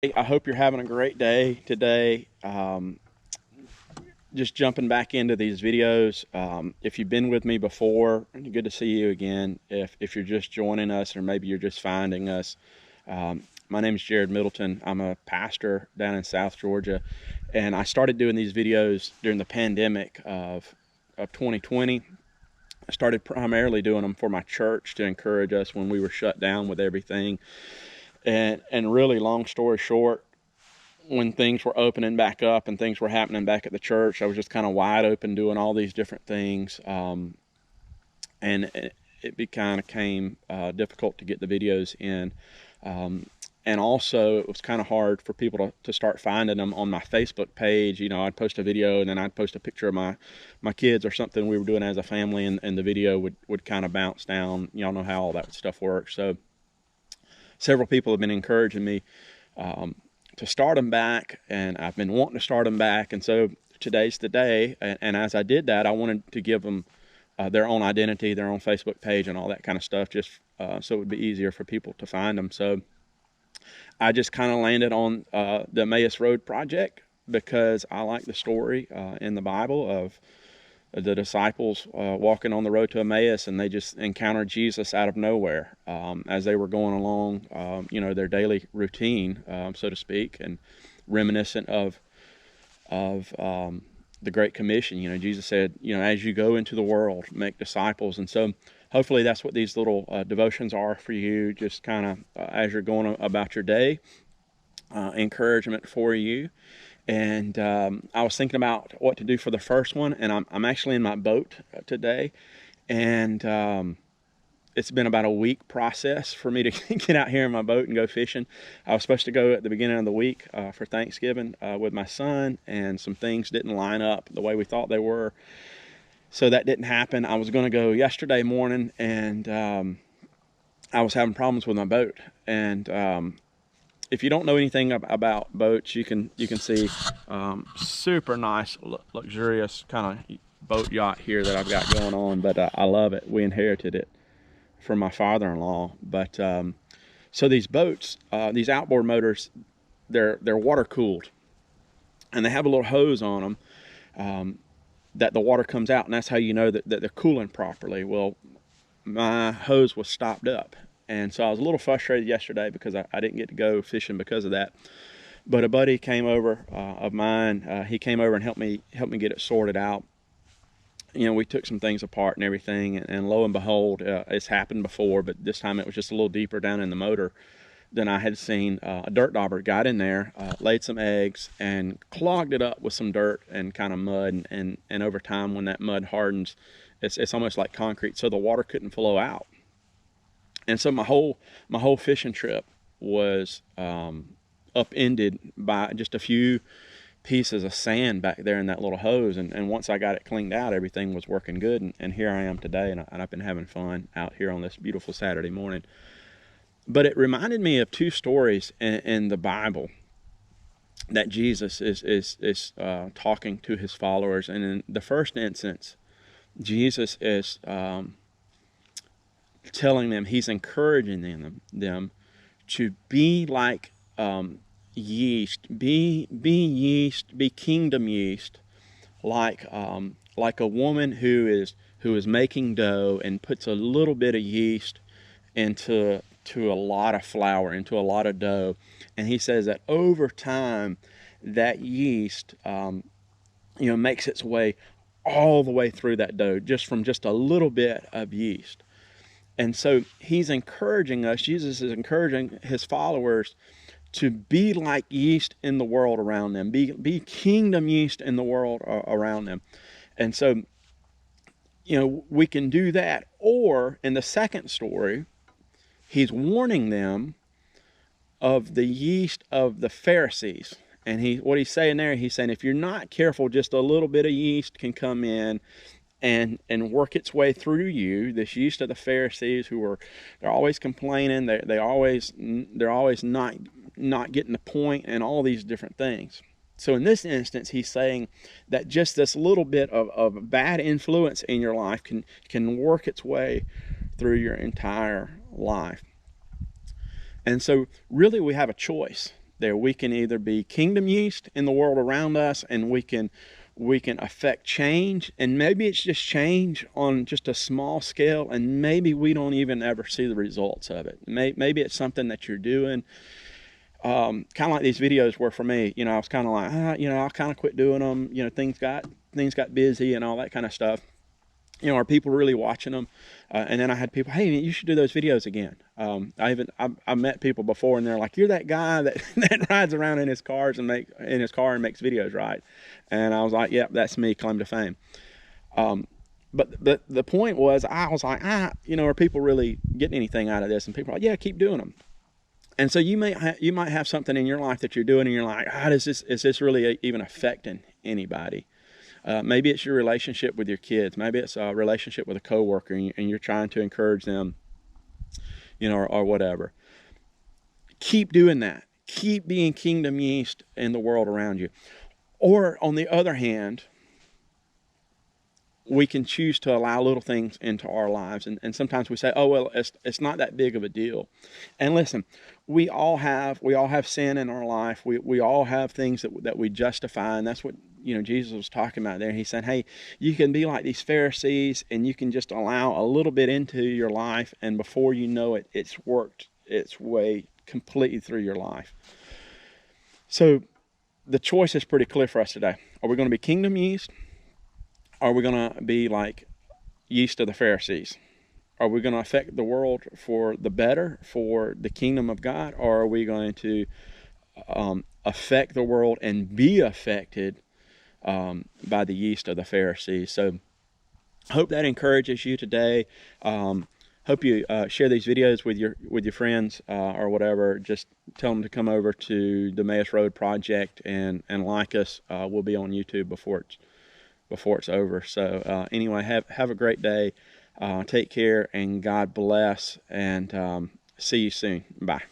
I hope you're having a great day today. Just jumping back into these videos. If you've been with me before, good to see you again. If you're just joining us, or maybe you're just finding us, my name is Jared Middleton. I'm a pastor down in South Georgia, and I started doing these videos during the pandemic of 2020. I started primarily doing them for my church to encourage us when we were shut down with everything. And really, long story short, when things were opening back up and things were happening back at the church, I was just kind of wide open doing all these different things. And it became difficult to get the videos in. And also, it was kind of hard for people to start finding them on my Facebook page. You know, I'd post a video and then I'd post a picture of my kids or something we were doing as a family, and the video would kind of bounce down. Y'all know how all that stuff works. So several people have been encouraging me to start them back, and I've been wanting to start them back. And so today's the day. And as I did that, I wanted to give them their own identity, their own Facebook page, and all that kind of stuff, just so it would be easier for people to find them. So I just kind of landed on the Emmaus Road project because I like the story in the Bible of the disciples walking on the road to Emmaus, and they just encountered Jesus out of nowhere as they were going along, their daily routine, so to speak, and reminiscent of the Great Commission. You know, Jesus said, as you go into the world, make disciples. And so hopefully that's what these little devotions are for you, just kind of as you're going about your day, encouragement for you. And I was thinking about what to do for the first one, and I'm actually in my boat today, and it's been about a week process for me to get out here in my boat and go fishing. I was supposed to go at the beginning of the week for Thanksgiving with my son, and some things didn't line up the way we thought they were, so that didn't happen. I was going to go yesterday morning, and I was having problems with my boat, and if you don't know anything about boats, you can see super nice, luxurious kind of boat yacht here that I've got going on. But I love it. We inherited it from my father-in-law. But so these boats, these outboard motors, they're water cooled, and they have a little hose on them that the water comes out, and that's how you know that they're cooling properly. Well, my hose was stopped up. And so I was a little frustrated yesterday because I didn't get to go fishing because of that. But a buddy came over of mine. He came over and helped me get it sorted out. We took some things apart and everything, and lo and behold, it's happened before, but this time it was just a little deeper down in the motor than I had seen. A dirt dauber got in there, laid some eggs, and clogged it up with some dirt and kind of mud. And over time, when that mud hardens, it's almost like concrete, so the water couldn't flow out. And so my whole fishing trip was upended by just a few pieces of sand back there in that little hose. And once I got it cleaned out, everything was working good. And here I am today, and I've been having fun out here on this beautiful Saturday morning. But it reminded me of two stories in the Bible that Jesus is talking to his followers. And in the first instance, Jesus is telling them, he's encouraging them to be like yeast, be yeast, be kingdom yeast, like a woman who is making dough and puts a little bit of yeast into a lot of flour, into a lot of dough. And he says that over time, that yeast makes its way all the way through that dough, just from just a little bit of yeast. And so he's encouraging us, Jesus is encouraging his followers to be like yeast in the world around them, be kingdom yeast in the world around them. And so, we can do that. Or in the second story, he's warning them of the yeast of the Pharisees. And what he's saying there, he's saying, if you're not careful, just a little bit of yeast can come in and work its way through you. This yeast of the Pharisees, they're always complaining, they're always not getting the point, and all these different things. So in this instance, he's saying that just this little bit of bad influence in your life can work its way through your entire life. And so really we have a choice there. We can either be kingdom yeast in the world around us, and we can affect change, and maybe it's just change on just a small scale, and maybe we don't even ever see the results of it. Maybe it's something that you're doing, kind of like these videos were for me. I was kind of like, I'll kind of quit doing them. Things got busy and all that kind of stuff. Are people really watching them? And then I had people, hey, you should do those videos again. I met people before, and they're like, you're that guy that, that rides around in his car and makes videos, right? And I was like, yep, that's me, claim to fame. But the point was, I was like, are people really getting anything out of this? And people are like, yeah, keep doing them. And so you might have something in your life that you're doing, and you're like, is this really even affecting anybody? Maybe it's your relationship with your kids. Maybe it's a relationship with a coworker, and you're trying to encourage them, or whatever. Keep doing that. Keep being kingdom yeast in the world around you. Or on the other hand, we can choose to allow little things into our lives. And sometimes we say, oh, well, it's not that big of a deal. And listen, we all have sin in our life. We all have things that we justify. And that's what, Jesus was talking about there. He said, hey, you can be like these Pharisees, and you can just allow a little bit into your life, and before you know it, it's worked its way completely through your life. So the choice is pretty clear for us today. Are we going to be kingdom yeast? Are we going to be like yeast of the Pharisees? Are we going to affect the world for the better, for the kingdom of God? Or are we going to affect the world and be affected by the yeast of the Pharisees? So hope that encourages you today. Hope you share these videos with your friends or whatever. Just tell them to come over to the Emmaus Road Project and like us. We'll be on YouTube before it's over. So anyway, have a great day. Take care, and God bless, and see you soon. Bye.